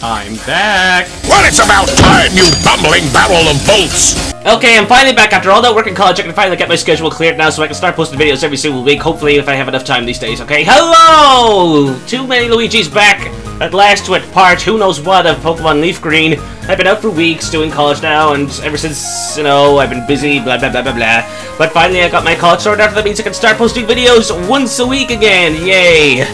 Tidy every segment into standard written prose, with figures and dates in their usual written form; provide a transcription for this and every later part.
I'm back! Well, it's about time, you bumbling barrel of bolts! Okay, I'm finally back after all that work in college. I can finally get my schedule cleared now so I can start posting videos every single week, hopefully if I have enough time these days, okay? Hello! Too many Luigi's back at last with part who knows what of Pokemon Leaf Green. I've been out for weeks doing college now, and ever since, you know, I've been busy, blah blah blah blah blah. But finally I got my college sorted out, that means I can start posting videos once a week again, yay!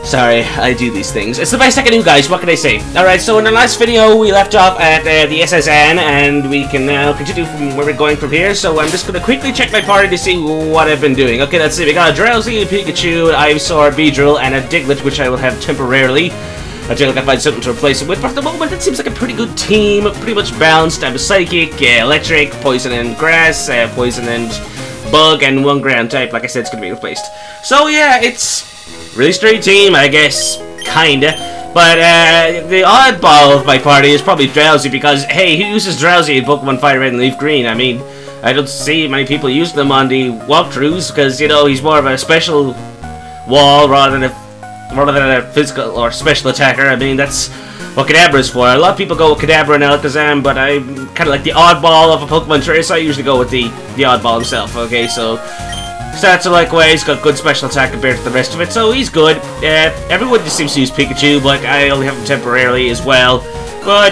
Sorry, I do these things. It's the best I can do, guys. What can I say? Alright, so in the last video, we left off at the SSN, and we can now continue from where we're going from here. So I'm just going to quickly check my party to see what I've been doing. Okay, let's see. We got a Drowsy, a Pikachu, an Ivysaur, a Beedrill, and a Diglett, which I will have temporarily until I can find something to replace it with. But for the moment, it seems like a pretty good team. Pretty much balanced. I have a Psychic, Electric, Poison and Grass, Poison and Bug, and one Ground type. Like I said, it's going to be replaced. So yeah, it's really straight team, I guess, kinda. But the oddball of my party is probably Drowsy, because hey, who uses Drowsy in Pokemon Fire Red and Leaf Green? I mean, I don't see many people use them on the walkthroughs, because you know he's more of a special wall rather than a physical or special attacker. I mean, that's what Kadabra is for. A lot of people go with Kadabra and Alakazam, but I'm kind of like the oddball of a Pokemon trainer, so I usually go with the oddball himself. Okay, so stats are likewise, got good special attack compared to the rest of it, so he's good. Everyone just seems to use Pikachu, but I only have him temporarily as well. But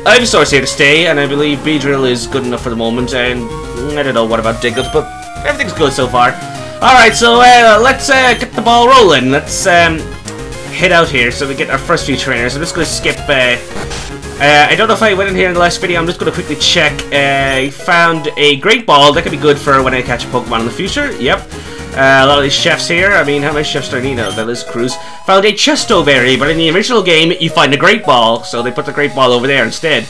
Ivysaur's here to stay, and I believe Beedrill is good enough for the moment, and I don't know what about Diglett, but everything's good so far. Alright, so let's get the ball rolling. Let's head out here so we get our first few trainers. I'm just going to skip I don't know if I went in here in the last video. I'm just going to quickly check. I found a Great Ball. That could be good for when I catch a Pokemon in the future. Yep. A lot of these chefs here. I mean, how many chefs do I need now? That is Cruz. Found a Chesto Berry, but in the original game, you find a Great Ball. So they put the Great Ball over there instead.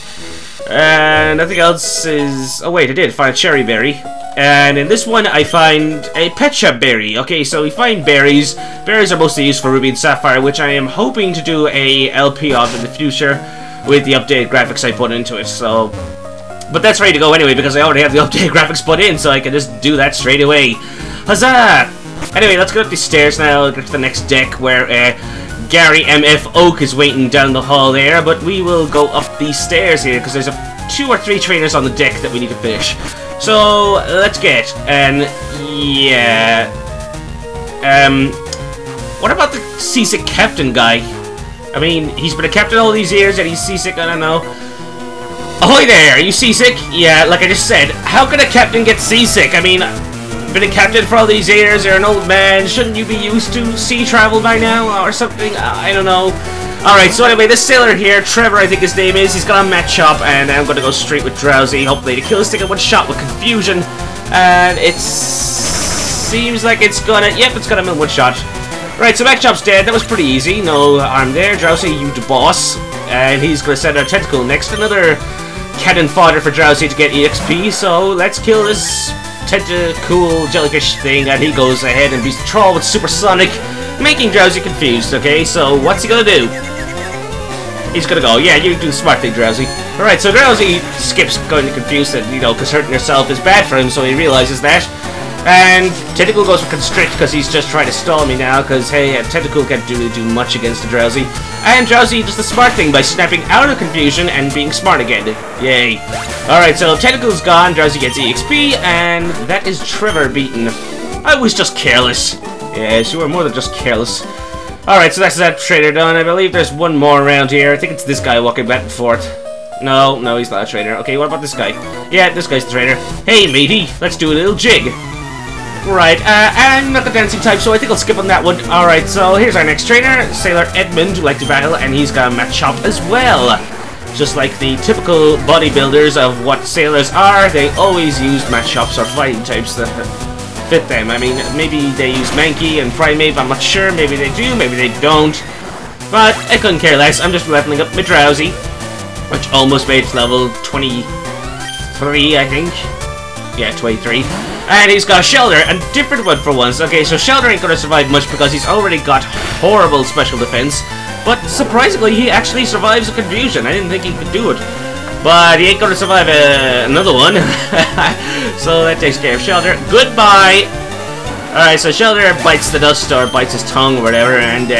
And nothing else is... Oh, wait, I did find a Cherry Berry. And in this one, I find a Pecha Berry. Okay, so we find berries. Berries are mostly used for Ruby and Sapphire, which I am hoping to do a LP of in the future with the updated graphics I put into it, so... But that's ready to go anyway, because I already have the updated graphics put in, so I can just do that straight away. Huzzah! Anyway, let's go up these stairs now, get to the next deck, where Gary MF Oak is waiting down the hall there, but we will go up these stairs here, because there's 2 or 3 trainers on the deck that we need to finish. So, let's get, and yeah... what about the seasick captain guy? I mean, he's been a captain all these years and he's seasick, I don't know. Ahoy there, are you seasick? Yeah, like I just said, how can a captain get seasick? I mean, been a captain for all these years, you're an old man, shouldn't you be used to sea travel by now or something? I don't know. Alright, so anyway, this sailor here, Trevor I think his name is, he's got a match up, and I'm gonna go straight with Drowsy, hopefully to kill his stick in one shot with Confusion. And it seems like it's gonna, yep, it's gonna in one shot. Right, so Matchop's dead. That was pretty easy. No harm there. Drowsy, you the boss. And he's going to send our Tentacle next. Another cannon fodder for Drowsy to get EXP. So let's kill this tentacle jellyfish thing. And he goes ahead and beats the troll with Supersonic, making Drowsy confused. Okay, so what's he going to do? He's going to go, yeah, you do the smart thing, Drowsy. Alright, so Drowsy skips going to confuse that, you know, because hurting yourself is bad for him. So he realizes that. And Tentacle goes for Constrict because he's just trying to stall me now, because hey, Tentacle can't really do much against the Drowsy. And Drowsy does the smart thing by snapping out of Confusion and being smart again. Yay. Alright, so Tentacle's gone, Drowsy gets EXP, and that is Trevor beaten. I was just careless. Yes, you were more than just careless. Alright, so that's that trainer done. I believe there's one more around here. I think it's this guy walking back and forth. No, he's not a trainer. Okay, what about this guy? Yeah, this guy's the trainer. Hey, matey, let's do a little jig. Right, I'm not the dancing type, so I think I'll skip on that one. Alright, so here's our next trainer, Sailor Edmund, who like to battle, and he's got a Matchop as well. Just like the typical bodybuilders of what sailors are, they always use Matchops or fighting types that fit them. I mean, maybe they use Mankey and Primeape, I'm not sure, maybe they do, maybe they don't. But I couldn't care less, I'm just leveling up my Drowsy, which almost made it level 23, I think. Yeah, 23. And he's got a Shelter, a different one for once. Okay, so Shelter ain't gonna survive much because he's already got horrible special defense. But surprisingly, he actually survives a Confusion. I didn't think he could do it. But he ain't gonna survive another one. So that takes care of Shelter. Goodbye! Alright, so Shelter bites the dust or bites his tongue or whatever, and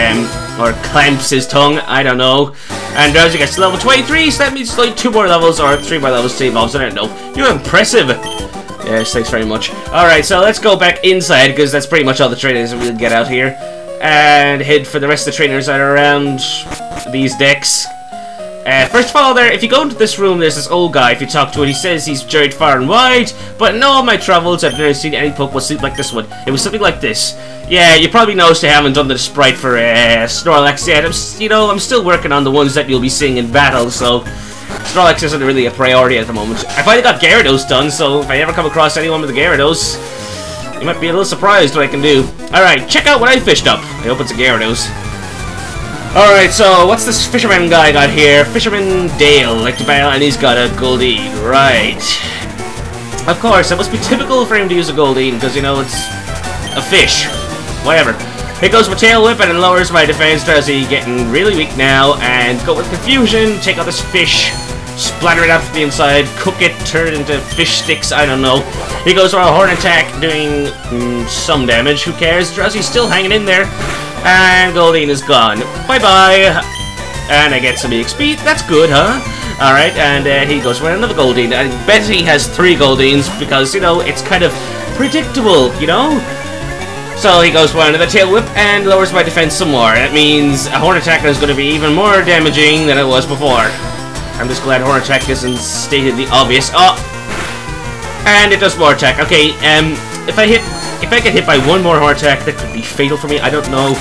or clamps his tongue, I don't know. And Drowsy gets to level 23, so that means like 2 more levels or 3 more levels to evolve, I don't know. You're impressive! Yes, thanks very much. Alright, so let's go back inside, because that's pretty much all the trainers we'll get out here. And head for the rest of the trainers that are around these decks. First of all, if you go into this room, there's this old guy. If you talk to him, he says he's journeyed far and wide, but in all my travels, I've never seen any Pokemon sleep like this one. It was something like this. Yeah, you probably noticed I haven't done the sprite for Snorlax yet. I'm still working on the ones that you'll be seeing in battle, so Snorlax isn't really a priority at the moment. I finally got Gyarados done, so if I ever come across anyone with a Gyarados, you might be a little surprised what I can do. Alright, check out what I fished up. I hope it's a Gyarados. Alright, so what's this fisherman guy got here? Fisherman Dale, like to battle, and he's got a Goldeen. Right. Of course, it must be typical for him to use a Goldeen, because, you know, it's a fish. Whatever. Here goes my tail whip, and it lowers my defense. Drowsy getting really weak now, and go with confusion, take out this fish, splatter it out from the inside, cook it, turn it into fish sticks, I don't know. He goes for a horn attack, doing some damage, who cares? Drowsy's still hanging in there. And Goldeen is gone. Bye-bye. And I get some EXP. That's good, huh? Alright, and he goes for another Goldeen. I bet he has 3 Goldeens because, you know, it's kind of predictable, you know? So he goes for another Tail Whip and lowers my defense some more. That means a Horn Attack is going to be even more damaging than it was before. I'm just glad Horn Attack isn't stated the obvious. Oh! And it does more attack. Okay, if I get hit by one more Horn Attack, that could be fatal for me, I don't know.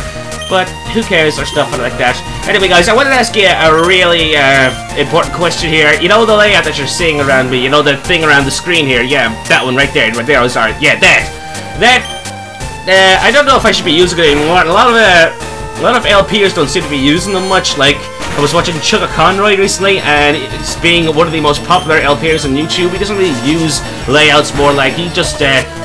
But who cares, or stuff like that. Anyway, guys, I wanted to ask you a really important question here. You know the layout that you're seeing around me? You know the thing around the screen here? Yeah, that one right there. Oh, sorry. Yeah, that. I don't know if I should be using it anymore. A lot of LPers don't seem to be using them much. Like, I was watching Chugga Conroy recently, and it's being one of the most popular LPers on YouTube. He doesn't really use layouts, more like he just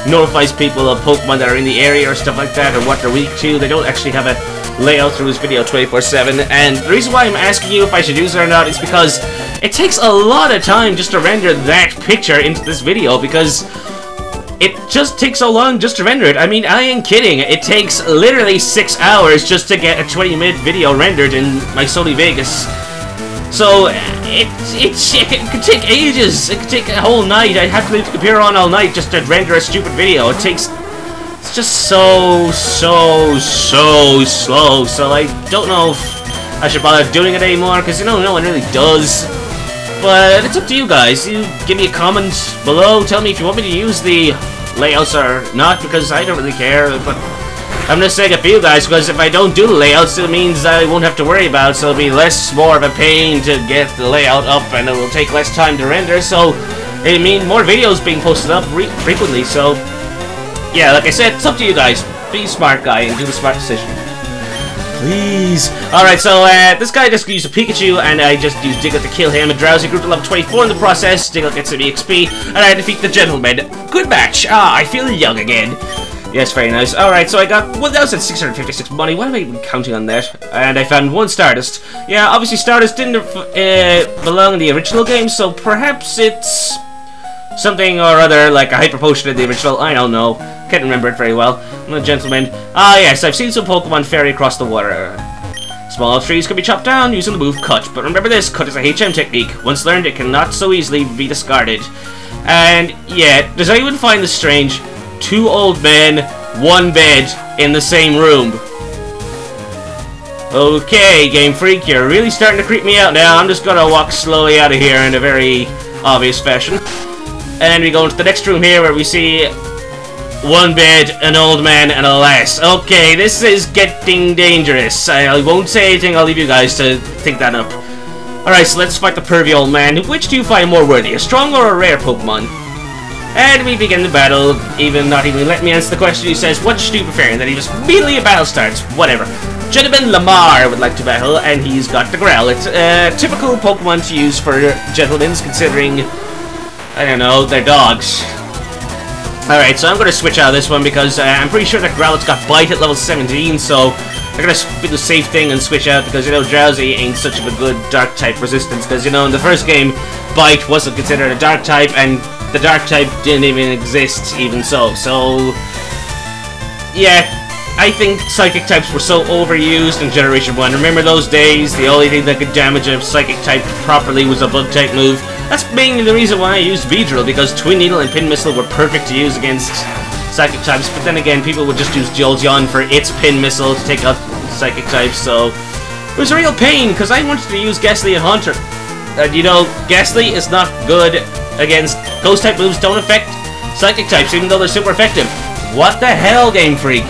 notifies people of Pokemon that are in the area or stuff like that, or what they're weak to. They don't actually have a layout through his video 24/7, and the reason why I'm asking you if I should use it or not is because it takes a lot of time just to render that picture into this video, because it just takes so long just to render it. I mean, I ain't kidding. It takes literally 6 hours just to get a 20-minute video rendered in my Sony Vegas. So, it could take ages. It could take a whole night. I'd have to leave the computer on all night just to render a stupid video. It's just so slow. So I don't know if I should bother doing it anymore, because, you know, no one really does. But it's up to you guys. You give me a comment below. Tell me if you want me to use the layouts or not, because I don't really care. But I'm just saying it for you guys, because if I don't do the layouts, it means I won't have to worry about it. So it'll be more of a pain to get the layout up, and it will take less time to render. So it means more videos being posted up frequently. So yeah, like I said, it's up to you guys. Be a smart guy and do the smart decision. Please. Alright, so this guy just used a Pikachu, and I just used Diglett to kill him. And Drowsy grew to level 24 in the process. Diglett gets some EXP, and I defeat the gentleman. Good match. Ah, I feel young again. Yes, very nice. Alright, so I got 1,656 money. What am I even counting on that? And I found 1 Stardust. Yeah, obviously Stardust didn't belong in the original game, so perhaps it's something or other, like a Hyper Potion in the original. I don't know. Can't remember it very well. I'm a gentleman. Ah, yes, I've seen some Pokemon ferry across the water. Small trees can be chopped down using the move Cut, but remember this, Cut is a HM technique. Once learned, it cannot so easily be discarded. And, yeah, does anyone find this strange? 2 old men, 1 bed, in the same room. Okay, Game Freak, you're really starting to creep me out now. I'm just gonna walk slowly out of here in a very obvious fashion. And we go into the next room here, where we see 1 bed, an old man, and a lass. Okay, this is getting dangerous. I won't say anything, I'll leave you guys to think that up. Alright, so let's fight the pervy old man. Which do you find more worthy, a strong or a rare Pokemon? And we begin the battle, not even let me answer the question. He says, what do you prefer? And then he just immediately a battle starts. Whatever. Gentleman Lamar would like to battle, and he's got the Growl. It's a typical Pokemon to use for gentlemen, considering, I don't know, they're dogs. Alright, so I'm going to switch out of this one, because I'm pretty sure that Growlithe's got Bite at level 17, so I'm going to do the safe thing and switch out, because, you know, Drowsy ain't such of a good Dark-type resistance, because, you know, in the first game, Bite wasn't considered a Dark-type, and the Dark-type didn't even exist, even so. So, yeah, I think Psychic types were so overused in Generation 1. Remember those days? The only thing that could damage a Psychic type properly was a Bug type move. That's mainly the reason why I used V-Drill, because Twin Needle and Pin Missile were perfect to use against Psychic types, but then again, people would just use Jolteon for its Pin Missile to take out Psychic types, so it was a real pain, because I wanted to use Ghastly and Haunter. And you know, Ghastly is not good against Ghost type moves, don't affect Psychic types, even though they're super effective. What the hell, Game Freak?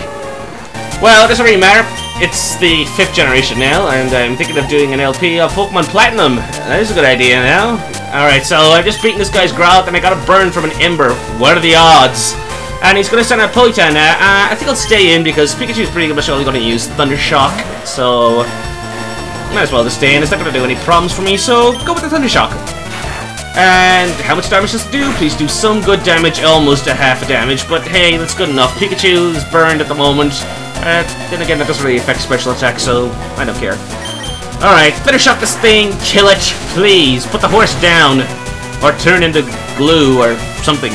Well, it doesn't really matter. It's the 5th generation now, and I'm thinking of doing an LP of Pokemon Platinum. That is a good idea now. Alright, so I've just beaten this guy's Growlithe, and I got a burn from an Ember. What are the odds? And he's going to send out Ponyta now. I think I'll stay in, because Pikachu's pretty much only going to use Thunder Shock, so might as well just stay in. It's not going to do any problems for me, so go with the Thunder Shock. And how much damage does it do? Please do some good damage, almost a half a damage, but hey, that's good enough. Pikachu is burned at the moment. Then again, that doesn't really affect special attack, so I don't care. Alright, Thunder Shock this thing, kill it, please. Put the horse down, or turn into glue, or something.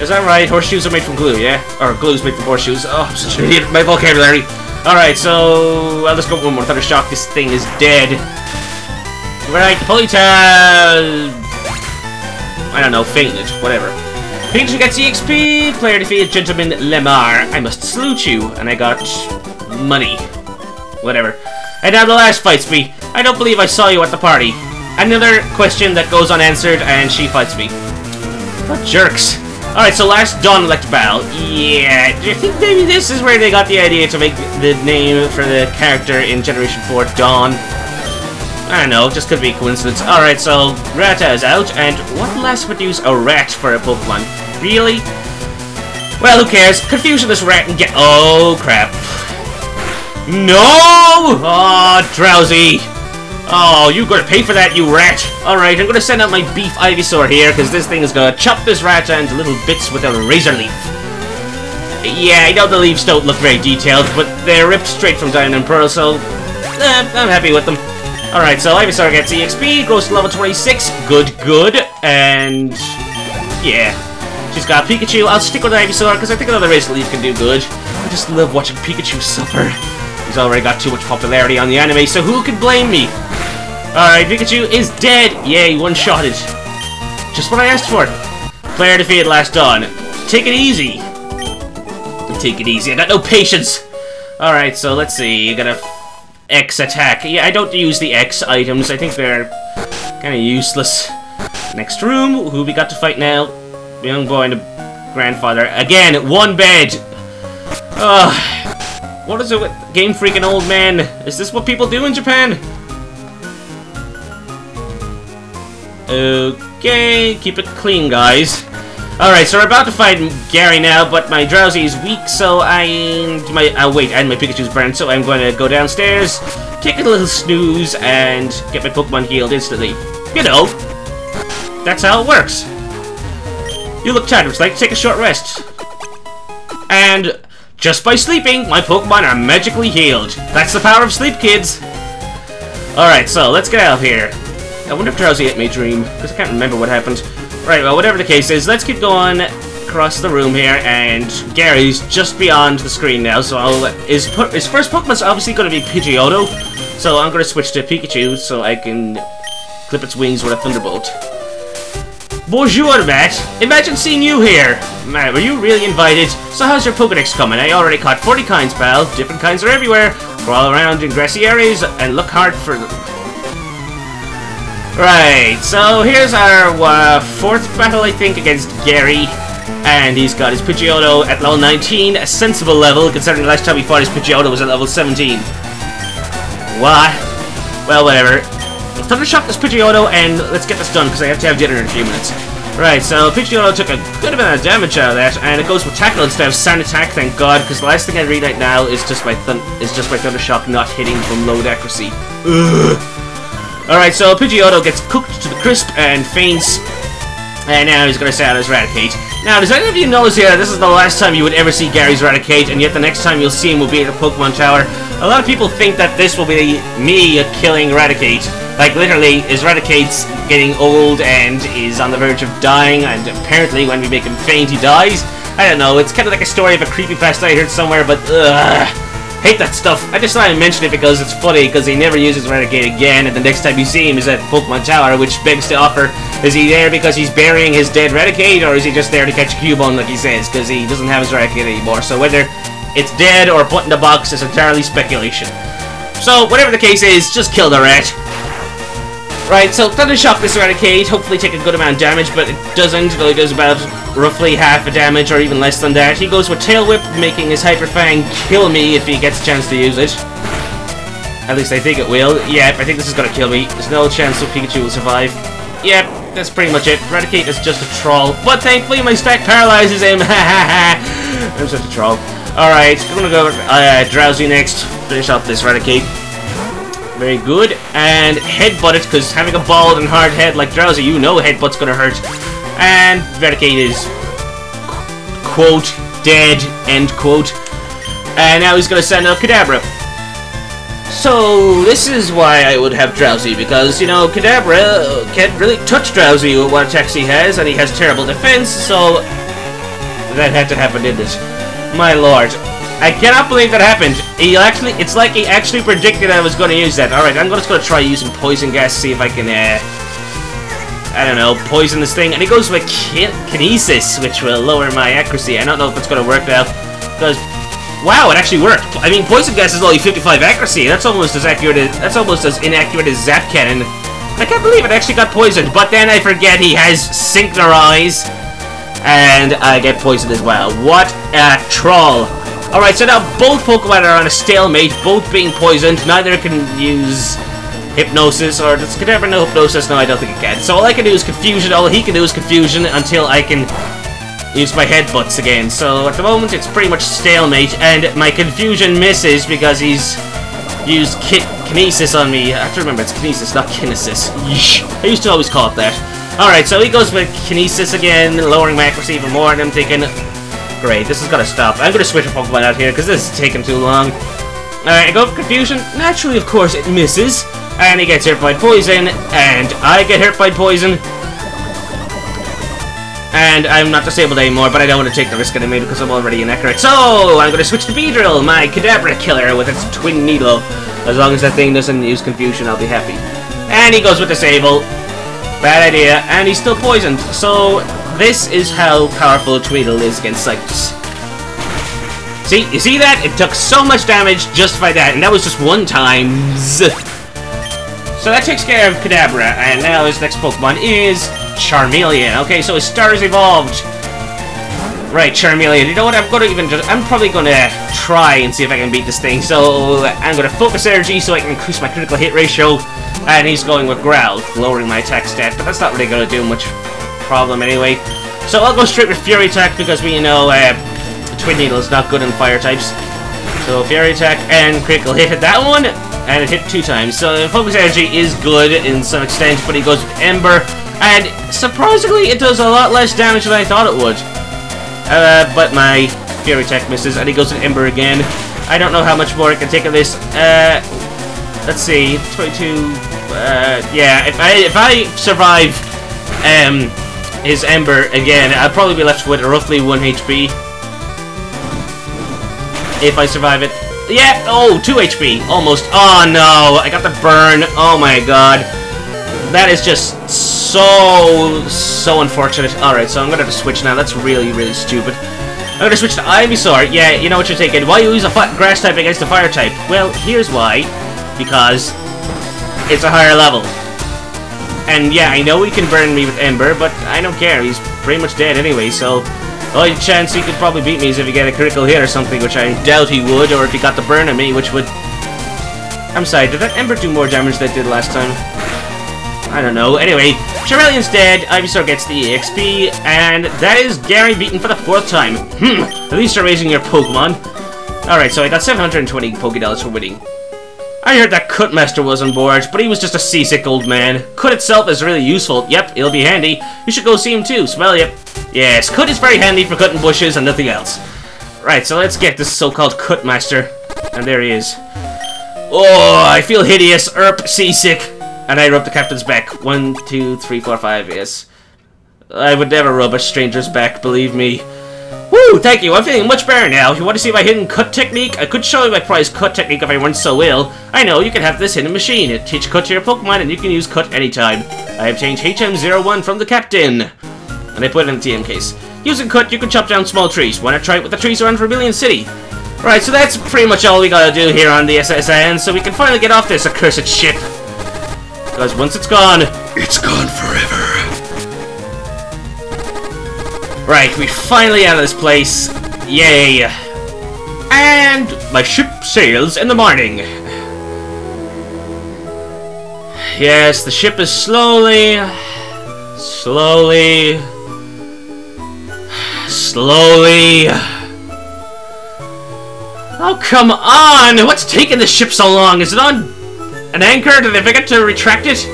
Is that right? Horseshoes are made from glue, yeah? Or glue's made from horseshoes. Oh, I'm such an idiot with my vocabulary. Alright, so I'll just go one more Thunder Shock. This thing is dead. Right, Ponyta... I don't know, fainted, whatever. Pikachu gets EXP, player defeated Gentleman Lemar. I must salute you, and I got money. Whatever. And now the last fights me. I don't believe I saw you at the party. Another question that goes unanswered, and she fights me. What jerks. Alright, so last Dawn Elect Battle. Yeah, do you think maybe this is where they got the idea to make the name for the character in Generation 4 Dawn? I don't know, just could be a coincidence. Alright, so Rattata is out, and what last would use a rat for a Pokemon? Really? Well, who cares? Confusion this rat and get... Oh, crap. No! Oh, Drowsy! Oh, you gotta pay for that, you rat! Alright, I'm gonna send out my Beef Ivysaur here, because this thing is gonna chop this Rattata into little bits with a razor leaf. Yeah, I know the leaves don't look very detailed, but they're ripped straight from Diamond and Pearl, so... I'm happy with them. Alright, so Ivysaur gets EXP, grows to level 26, good, and... yeah. She's got Pikachu. I'll stick with Ivysaur, because I think another Razor Leaf can do good. I just love watching Pikachu suffer. He's already got too much popularity on the anime, so who can blame me? Alright, Pikachu is dead! Yay, one-shotted. Just what I asked for. Player defeated last Dawn. Take it easy. Take it easy, I got no patience! Alright, so let's see, you got a... X attack. Yeah, I don't use the X items. I think they're kind of useless. Next room. Who we got to fight now? Young boy and a grandfather. Again, one bed. What is it with Game Freak and old man? Is this what people do in Japan? Okay, keep it clean, guys. Alright, so we're about to fight Gary now, but my Drowsy is weak, so and my Pikachu's burned, so I'm going to go downstairs, take a little snooze, and get my Pokemon healed instantly. You know, that's how it works. You look tired, would you like to take a short rest? And just by sleeping, my Pokemon are magically healed. That's the power of sleep, kids. Alright, so let's get out of here. I wonder if Drowsy ate my dream, because I can't remember what happened. Right, well, whatever the case is, let's keep going across the room here, and Gary's just beyond the screen now, so his first Pokemon's obviously going to be Pidgeotto, so I'm going to switch to Pikachu so I can clip its wings with a Thunderbolt. Bonjour, Matt! Imagine seeing you here! Matt, were you really invited? So how's your Pokedex coming? I already caught 40 kinds, pal. Different kinds are everywhere. Crawl around in grassy areas and look hard for them. Right, so here's our 4th battle, I think, against Gary. And he's got his Pidgeotto at level 19, a sensible level, considering the last time we fought his Pidgeotto was at level 17. What? Well, whatever. Thunder Shock this Pidgeotto, and let's get this done, because I have to have dinner in a few minutes. Right, so Pidgeotto took a good amount of damage out of that, and it goes with Tackle instead of Sand Attack, thank God, because the last thing I read right now is just my Thunder Shock not hitting from low accuracy. Ugh. Alright, so Pidgeotto gets cooked to the crisp and faints, and now he's going to say out his Raticate. Now, does any of you notice here, this is the last time you would ever see Gary's Raticate, and yet the next time you'll see him will be at the Pokemon Tower. A lot of people think that this will be me killing Raticate. Like, literally, his Raticate's getting old and is on the verge of dying, and apparently when we make him faint, he dies. I don't know, it's kind of like a story of a creepypasta I heard somewhere, but hate that stuff. I just thought I'd mention it because it's funny, because he never uses Renegade again, and the next time you see him is at Pokemon Tower, which begs to offer, is he there because he's burying his dead Renegade, or is he just there to catch a Cubone like he says, because he doesn't have his Renegade anymore, so whether it's dead or put in the box is entirely speculation. So, whatever the case is, just kill the rat. Right, so Thunder Shock this Renegade, hopefully take a good amount of damage, but it doesn't, though he does about roughly half a damage, or even less than that. He goes with Tail Whip, making his Hyper Fang kill me if he gets a chance to use it. At least I think it will. Yep, I think this is gonna kill me. There's no chance that Pikachu will survive. Yep, that's pretty much it. Renegade is just a troll, but thankfully my spec paralyzes him. I'm such a troll. Alright, I'm gonna go with Drowsy next. Finish off this Renegade. Very good. And headbutt it, because having a bald and hard head like Drowsy, you know headbutt's gonna hurt. And Renegade is, quote, dead, end quote. And now he's gonna send out Kadabra. So, this is why I would have Drowsy, because, you know, Kadabra can't really touch Drowsy with what attacks he has, and he has terrible defense, so that had to happen, didn't it? My lord. I cannot believe that happened. It's like he actually predicted I was going to use that. Alright, I'm just going to try using Poison Gas, see if I can, I don't know, poison this thing. And he goes with Kinesis, which will lower my accuracy. I don't know if it's going to work now, because, wow, it actually worked. I mean, Poison Gas is only 55 accuracy. That's almost as inaccurate as Zap Cannon. I can't believe it actually got poisoned, but then I forget he has Synchronize, and I get poisoned as well. What a troll. Alright, so now both Pokemon are on a stalemate, both being poisoned. Neither can use Hypnosis, or does Kadabra know Hypnosis? No, I don't think it can. So all I can do is Confusion, all he can do is Confusion until I can use my Headbutts again. So at the moment it's pretty much stalemate, and my Confusion misses because he's used Kinesis on me. I have to remember it's Kinesis, not Kinesis. Yeesh. I used to always call it that. Alright, so he goes with Kinesis again, lowering my accuracy even more, and I'm thinking, great, this is gonna stop. I'm gonna switch a Pokemon out here, because this is taking too long. Alright, I go for Confusion. Naturally, of course, it misses. And he gets hurt by Poison, and I get hurt by Poison. And I'm not disabled anymore, but I don't want to take the risk anyway, because I'm already inaccurate. So, I'm gonna switch to Beedrill, my Kadabra killer, with its Twin Needle. As long as that thing doesn't use Confusion, I'll be happy. And he goes with Disable. Bad idea, and he's still poisoned. So, this is how powerful Tweedle is against Cycles. See? You see that? It took so much damage just by that, and that was just one time. So that takes care of Kadabra, and now his next Pokemon is Charmeleon. Okay, so his star's evolved. Right, Charmeleon. You know what? I'm probably gonna try and see if I can beat this thing. So I'm gonna focus energy so I can increase my critical hit ratio. And he's going with Growl, lowering my attack stat, but that's not really gonna do much problem anyway. So I'll go straight with Fury Attack because we know Twin Needle is not good in fire types. So Fury Attack and critical hit that one, and it hit 2 times. So Focus Energy is good in some extent, but he goes with Ember, and surprisingly it does a lot less damage than I thought it would. But my Fury Attack misses, and he goes with Ember again. I don't know how much more I can take of this. Let's see, 22. Yeah, if I survive his Ember again, I'll probably be left with roughly 1 HP. If I survive it. Yeah, oh, 2 HP, almost. Oh no, I got the burn. Oh my god. That is just so unfortunate. Alright, so I'm gonna have to switch now. That's really, really stupid. I'm gonna switch to Ivysaur. Yeah, you know what you're thinking. Why use a grass type against a fire type? Well, here's why. Because it's a higher level. And yeah, I know he can burn me with Ember, but I don't care. He's pretty much dead anyway, so the only chance he could probably beat me is if he get a critical hit or something, which I doubt he would, or if he got the burn on me, which would... I'm sorry, did that Ember do more damage than it did last time? I don't know. Anyway, Charmeleon's dead, Ivysaur gets the EXP, and that is Gary beaten for the 4th time. At least you're raising your Pokemon. Alright, so I got 720 Pokédollars for winning. I heard that Cutmaster was on board, but he was just a seasick old man. Cut itself is really useful. Yep, it'll be handy. You should go see him too. Smell yep. Yes, Cut is very handy for cutting bushes and nothing else. Right, so let's get this so-called Cutmaster. And there he is. Oh, I feel hideous. Seasick. And I rub the captain's back. 1, 2, 3, 4, 5, yes. I would never rub a stranger's back, believe me. Woo, thank you, I'm feeling much better now. If you want to see my hidden cut technique, I could show you my prized cut technique if I weren't so ill. I know, you can have this hidden machine. It teach cut to your Pokemon and you can use cut anytime. I obtained HM01 from the captain. And I put it in the TM case. Using cut, you can chop down small trees. Wanna try it with the trees around Vermilion City? Right, so that's pretty much all we gotta do here on the SSN, so we can finally get off this accursed ship. Because once it's gone forever. Right, we're finally out of this place. Yay. And my ship sails in the morning. Yes, the ship is slowly... Oh, come on! What's taking the ship so long? Is it on an anchor? Did they forget to retract it?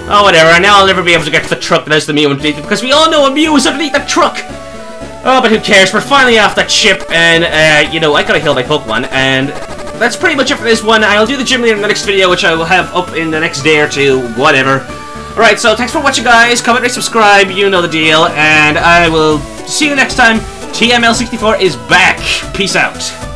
Oh, whatever. Now I'll never be able to get to the truck that has the Mew underneath it, because we all know a Mew is underneath the truck! Oh, but who cares? We're finally off that ship, and, you know, I gotta heal my Pokemon, and that's pretty much it for this one. I'll do the gym leader in the next video, which I will have up in the next day or two, whatever. Alright, so thanks for watching, guys. Comment, rate, subscribe, you know the deal, and I will see you next time. TML64 is back. Peace out.